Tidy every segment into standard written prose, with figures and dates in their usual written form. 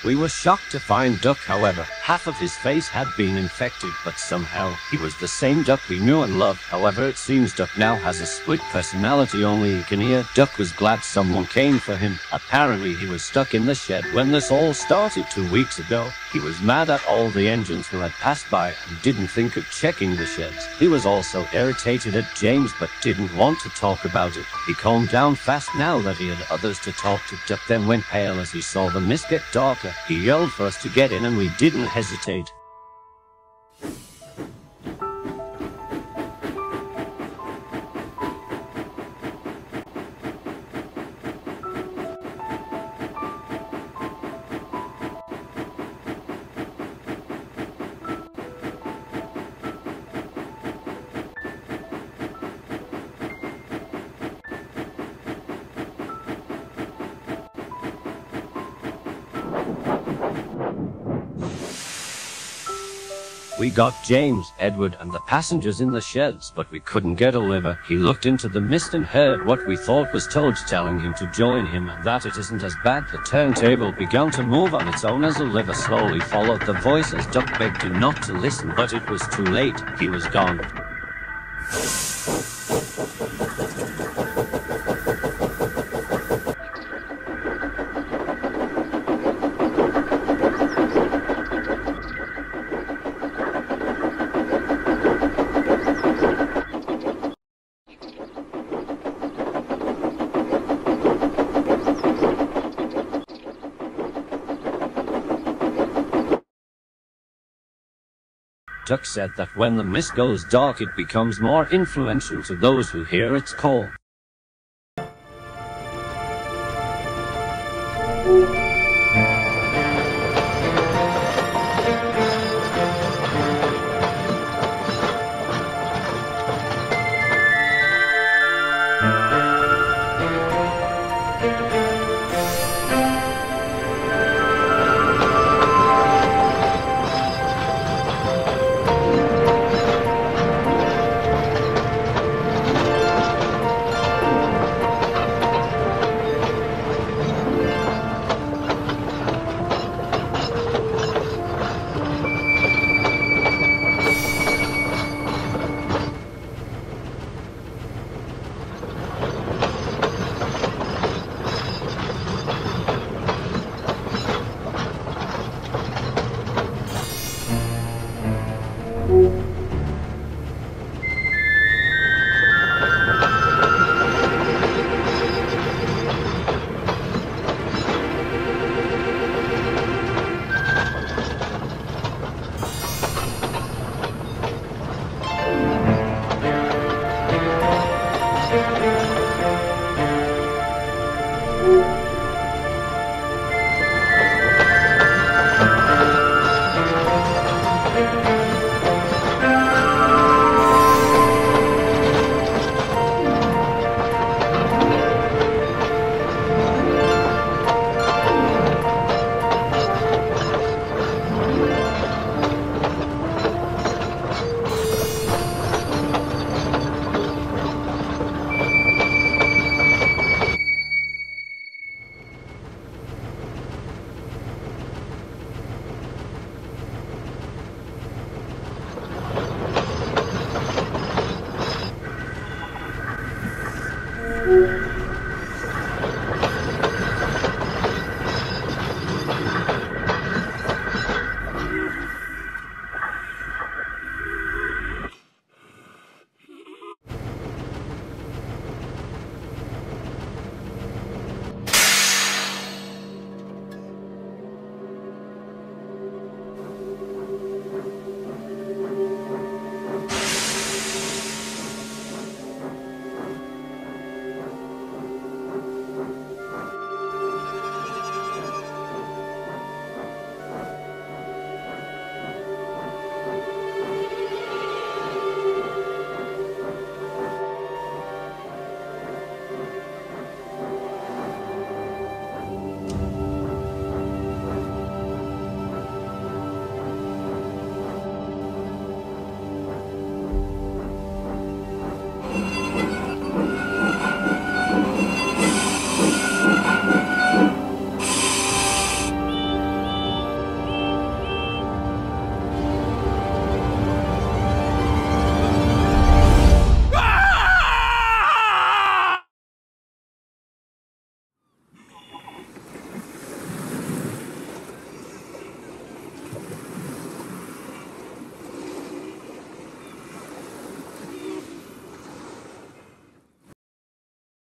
We were shocked to find Duck, however. Half of his face had been infected, but somehow he was the same Duck we knew and loved. However, it seems Duck now has a split personality only he can hear. Duck was glad someone came for him. Apparently he was stuck in the shed when this all started 2 weeks ago. He was mad at all the engines who had passed by and didn't think of checking the sheds. He was also irritated at James but didn't want to talk about it. He calmed down fast now that he had others to talk to. Duck then went pale as he saw the mist get darker. He yelled for us to get in and we didn't hesitate. We got James, Edward, and the passengers in the sheds, but we couldn't get Oliver. He looked into the mist and heard what we thought was Toad telling him to join him and that it isn't as bad. The turntable began to move on its own as Oliver slowly followed the voice as Duck begged him not to listen, but it was too late. He was gone. Duck said that when the mist goes dark it becomes more influential to those who hear its call.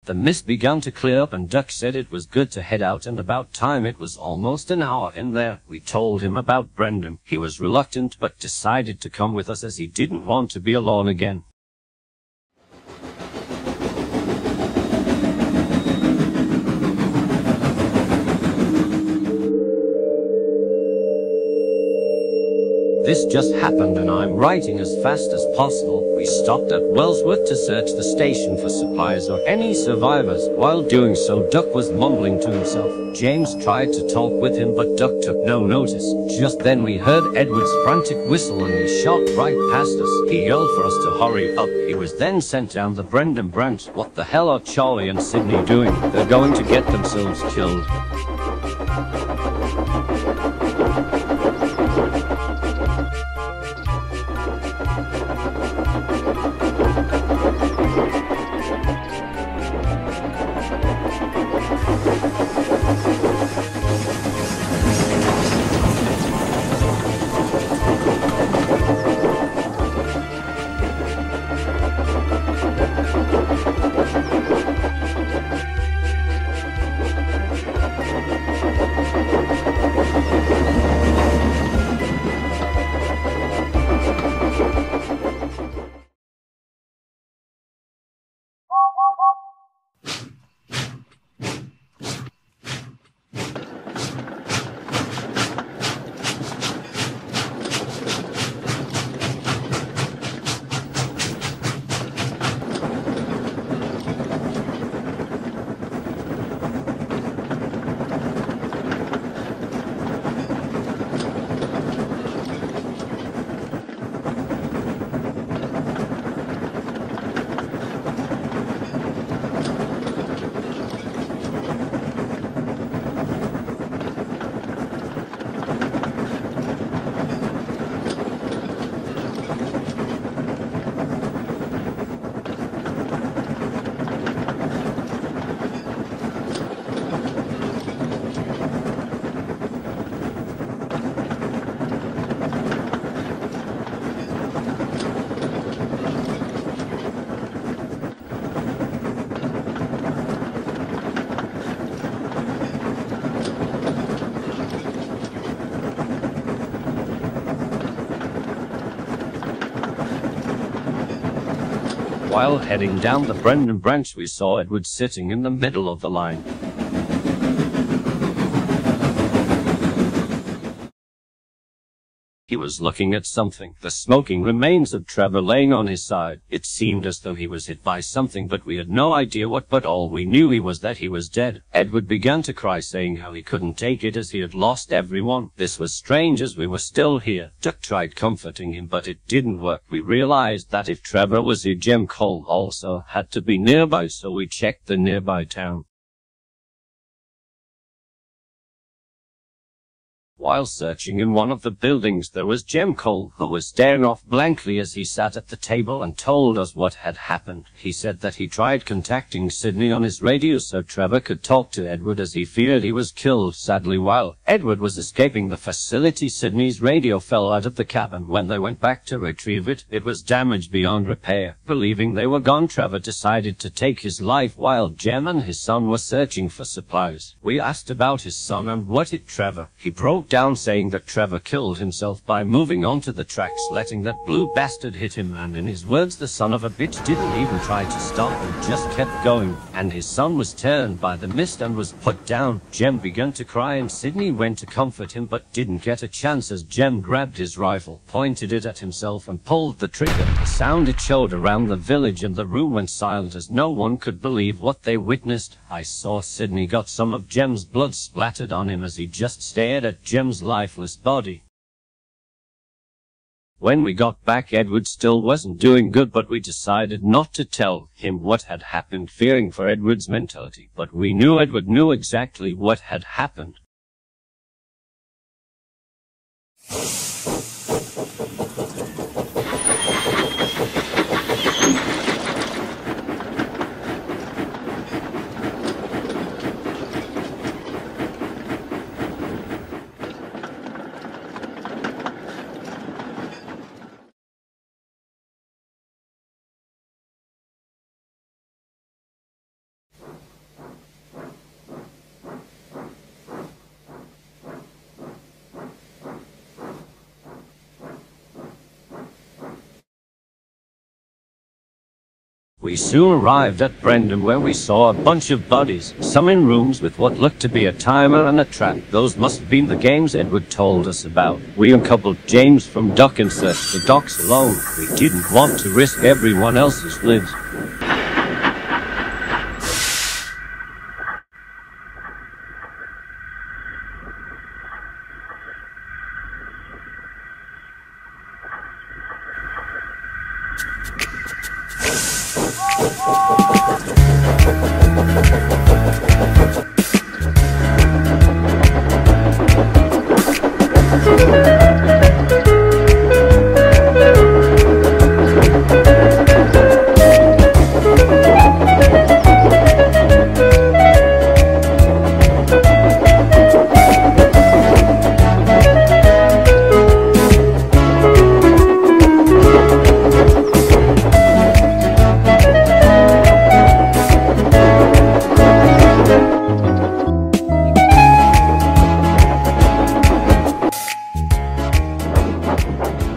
The mist began to clear up and Duck said it was good to head out, and about time. It was almost an hour in there. We told him about Brendan. He was reluctant but decided to come with us as he didn't want to be alone again. This just happened and I'm writing as fast as possible. We stopped at Wellsworth to search the station for supplies or any survivors. While doing so, Duck was mumbling to himself. James tried to talk with him but Duck took no notice. Just then we heard Edward's frantic whistle and he shot right past us. He yelled for us to hurry up. He was then sent down the Brendan branch. What the hell are Charlie and Sydney doing? They're going to get themselves killed. While heading down the Brendan branch, we saw Edward sitting in the middle of the line. He was looking at something, the smoking remains of Trevor laying on his side. It seemed as though he was hit by something, but we had no idea what, but all we knew was that he was dead. Edward began to cry, saying how he couldn't take it as he had lost everyone. This was strange as we were still here. Duck tried comforting him, but it didn't work. We realized that if Trevor was here, Jem Cole also had to be nearby, so we checked the nearby town. While searching in one of the buildings, there was Jem Cole, who was staring off blankly as he sat at the table and told us what had happened. He said that he tried contacting Sydney on his radio so Trevor could talk to Edward as he feared he was killed. Sadly, while Edward was escaping the facility, Sydney's radio fell out of the cabin. When they went back to retrieve it, it was damaged beyond repair. Believing they were gone, Trevor decided to take his life while Jem and his son were searching for supplies. We asked about his son and what hit Trevor. He broke down saying that Trevor killed himself by moving onto the tracks, letting that blue bastard hit him, and in his words, the son of a bitch didn't even try to stop and just kept going, and his son was turned by the mist and was put down. Jem began to cry and Sydney went to comfort him but didn't get a chance as Jem grabbed his rifle, pointed it at himself and pulled the trigger. The sound it showed around the village and the room went silent as no one could believe what they witnessed. I saw Sydney got some of Jem's blood splattered on him as he just stared at Jem's lifeless body. When we got back, Edward still wasn't doing good, but we decided not to tell him what had happened, fearing for Edward's mentality. But we knew Edward knew exactly what had happened. We soon arrived at Brendan, where we saw a bunch of bodies, some in rooms with what looked to be a timer and a trap. Those must have been the games Edward told us about. We uncoupled James from Duck and searched the docks alone. We didn't want to risk everyone else's lives.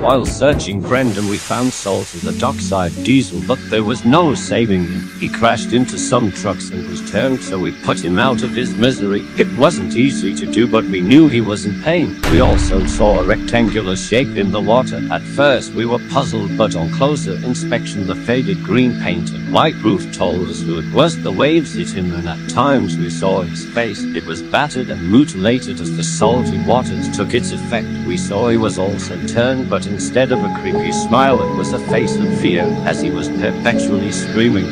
While searching Brendan, we found Salt in the dockside diesel, but there was no saving him. He crashed into some trucks and was turned, so we put him out of his misery. It wasn't easy to do, but we knew he was in pain. We also saw a rectangular shape in the water. At first we were puzzled, but on closer inspection the faded green paint and white roof told us who it was. The waves hit him, and at times we saw his face. It was battered and mutilated as the salty waters took its effect. We saw he was also turned, but instead of a creepy smile, it was a face of fear, as he was perpetually screaming.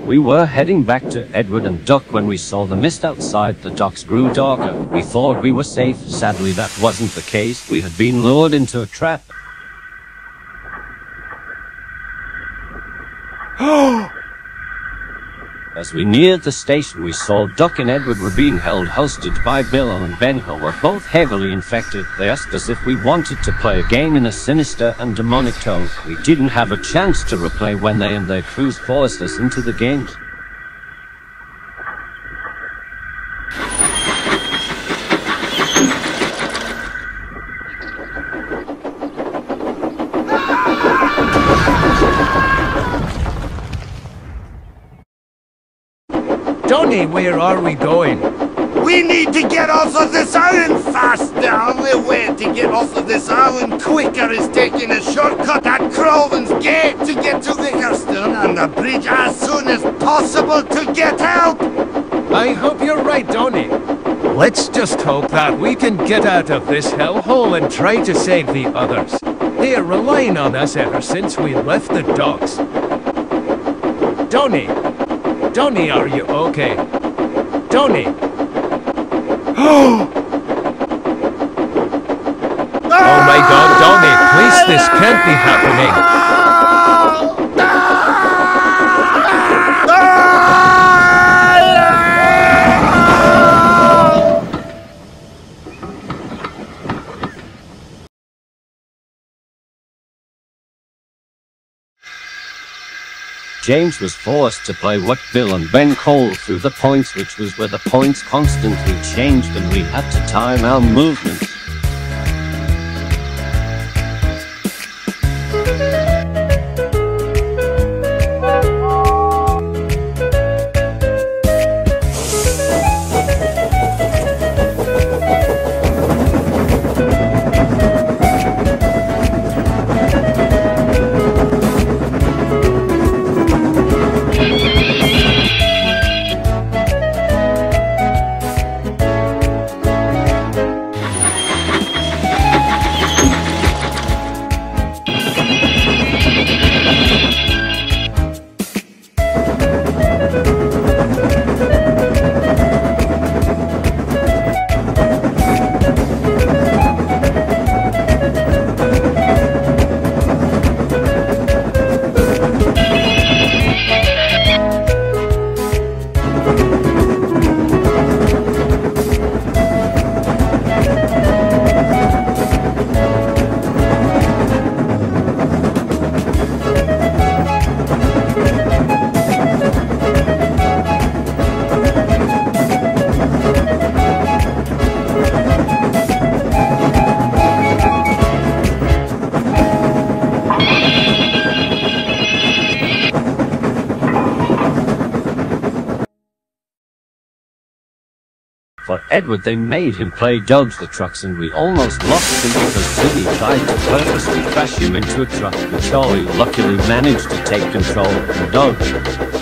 We were heading back to Edward and Duck when we saw the mist outside the docks grew darker. We thought we were safe. Sadly, that wasn't the case. We had been lured into a trap. As we neared the station, we saw Duck and Edward were being held hostage by Bill and Ben, who were both heavily infected. They asked us if we wanted to play a game in a sinister and demonic tone. We didn't have a chance to replay when they and their crews forced us into the games. Donny, where are we going? We need to get off of this island fast. The only way to get off of this island quicker is taking a shortcut at Croven's Gate to get to Vickerstone and the bridge as soon as possible to get help. I hope you're right, Donny. Let's just hope that we can get out of this hellhole and try to save the others. They are relying on us ever since we left the docks. Donny! Donny, are you okay? Donny! Oh my god, Donny, please, this can't be happening. James was forced to play what Bill and Ben called through the points, which was where the points constantly changed and we had to time our movements. Edward, they made him play dodge the trucks, and we almost lost him because Sidney tried to purposely crash him into a truck, but Charlie luckily managed to take control and dodge.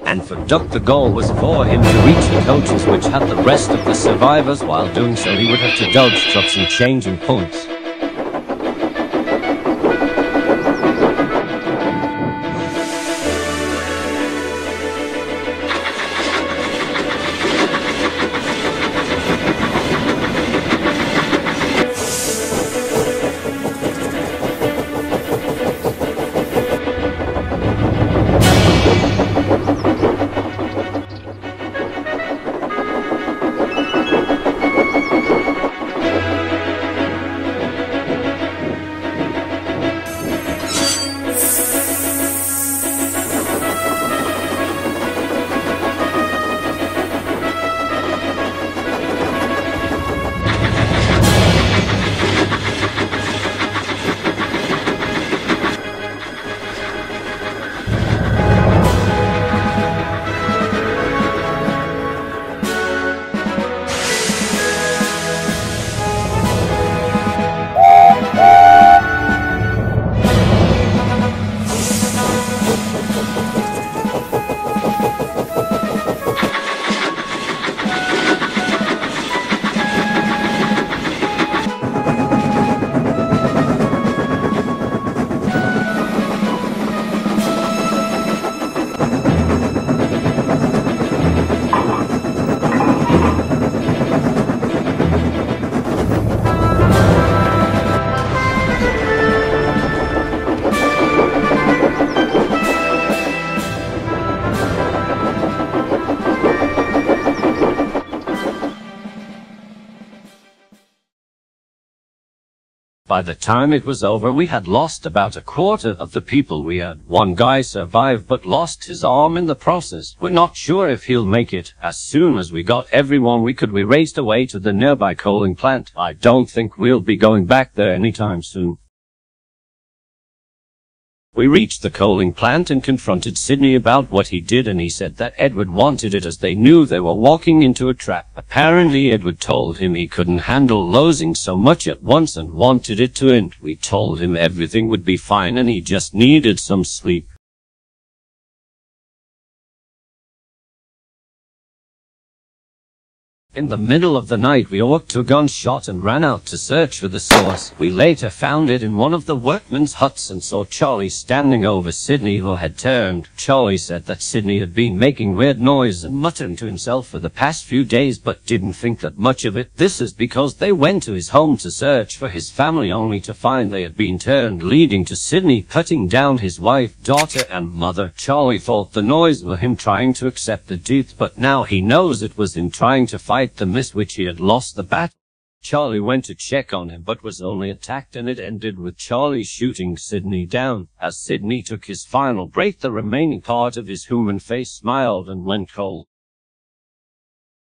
And for Duck, the goal was for him to reach the coaches which had the rest of the survivors. While doing so, he would have to dodge trucks and changing points. By the time it was over, we had lost about a quarter of the people we had. One guy survived but lost his arm in the process. We're not sure if he'll make it. As soon as we got everyone we could, we raced away to the nearby coaling plant. I don't think we'll be going back there anytime soon. We reached the coaling plant and confronted Sidney about what he did, and he said that Edward wanted it as they knew they were walking into a trap. Apparently Edward told him he couldn't handle losing so much at once and wanted it to end. We told him everything would be fine and he just needed some sleep. In the middle of the night, we awoke to a gunshot and ran out to search for the source. We later found it in one of the workmen's huts and saw Charlie standing over Sidney, who had turned. Charlie said that Sidney had been making weird noise and muttering to himself for the past few days, but didn't think that much of it. This is because they went to his home to search for his family, only to find they had been turned, leading to Sidney cutting down his wife, daughter and mother. Charlie thought the noise was him trying to accept the death, but now he knows it was him trying to fight the Mist, which he had lost the battle. Charlie went to check on him but was only attacked, and it ended with Charlie shooting Sidney down. As Sidney took his final breath, the remaining part of his human face smiled and went cold.